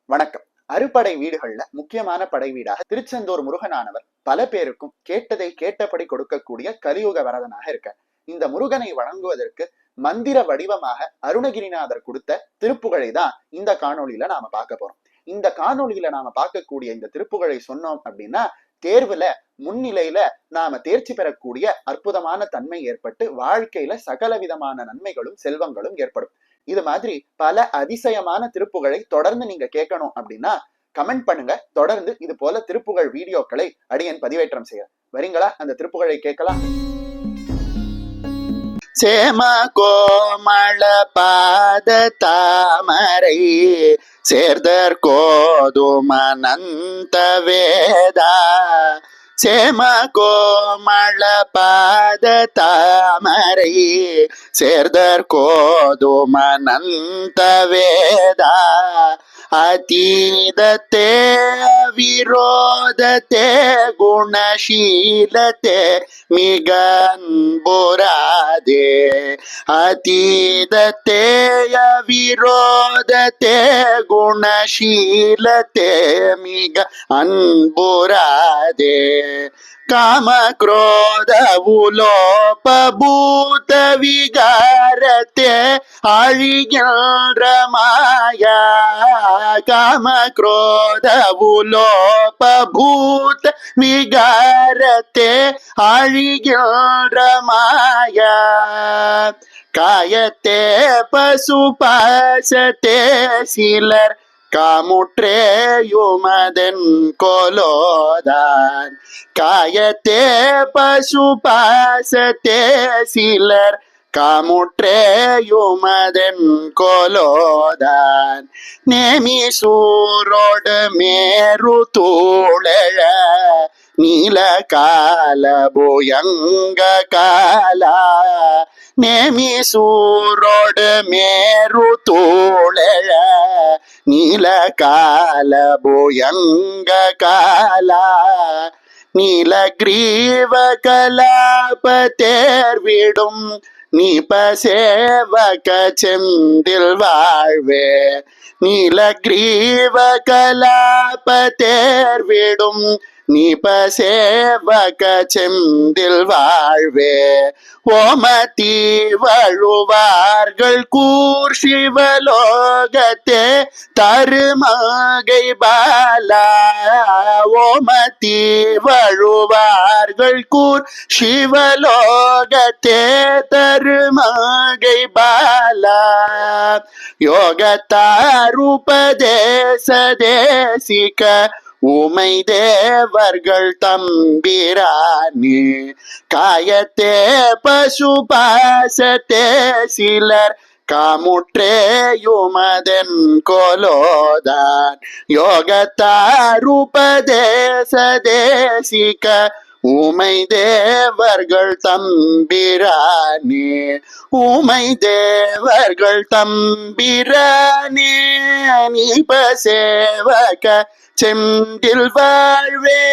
வணக்கம். அறுபடை வீடுகள்ல முக்கியமான படை வீடாக திருச்செந்தூர் முருகனானவர் பல பேருக்கும் கேட்டதை கேட்டபடி கொடுக்கக்கூடிய கலியுக வரதனாக இருக்க. இந்த முருகனை வணங்குவதற்கு மந்திர வடிவமாக அருணகிரிநாதர் கொடுத்த திருப்புகழை தான் இந்த காணொலியில நாம பார்க்க போறோம். இந்த காணொலியில நாம பார்க்கக்கூடிய இந்த திருப்புகழை சொன்னோம் அப்படின்னா தேர்வுல முன்னிலையில நாம தேர்ச்சி பெறக்கூடிய அற்புதமான தன்மை ஏற்பட்டு வாழ்க்கையில சகல விதமான நன்மைகளும் செல்வங்களும் ஏற்படும். இது மாதிரி பல அதிசயமான திருப்புகழை தொடர்ந்து நீங்க கேட்கணும் அப்படின்னா கமெண்ட் பண்ணுங்க. தொடர்ந்து இது போல திருப்புகழ் வீடியோக்களை அடியேன் பதிவேற்றம் செய்யறேன். வரீங்களா? அந்த திருப்புகழை கேட்கலாம். சேம கோமள பாத தாமரை சேர்தர் கோதுமனந்த வேதா சேம கோமள பாத தாமரை சேர்தர் கோதுமனந்த வேதா அதீதத்தே விரோதத்தே குணசீலத்தே மிகன்புராதே அதீதத்தே விரோதத்தே குணசீலத்தே மிக அன்புராதே காம क्रोध உலோப பூத விகாரத்தே அழிகின்ற மாயா காம क्रोध உலோப பூத விகாரத்தே அழிகின்ற மாயா காயத்தே பசுபாசத்தே சிலர் காமுற்றேயுமதன் கோலோதான் காயத்தே பசுபாசத்தே சிலர் காமுற்றேயுமதன் கோலோதான் நேமி சூரோடு மேரு தூளழ நீல கால புயங்க காலா நேமி சூரோடு மேரு தூளழ நீல கால புயங்க காலா நீல கிரீவ கலாப தேர்விடும் நீப சேவக செந்தில் வாழ்வே நீல கிரீவ கலாப தேர்விடும் நீப சேவக செந்தில் வாழ்வே ஓமதி வழுவார்கள் கூர் சிவலோகத்தே தருமகை பாலா ஓமதி வழுவார்கள் கூர் சிவலோகத்தே தருமகை பாலா யோகத்தாருபதேச தேசிக உமை தேவர்கள் தம்பிரானே காயத்தே பசுபாசத்தே சிலர் காமுற்றேயுமதன் கோலோதான் யோகத்தாருபதேச தேசிக உமை தேவர்கள் தம்பிரானே உமை தேவர்கள் தம்பிரானே நீப சேவக செந்தில் வாழ்வே.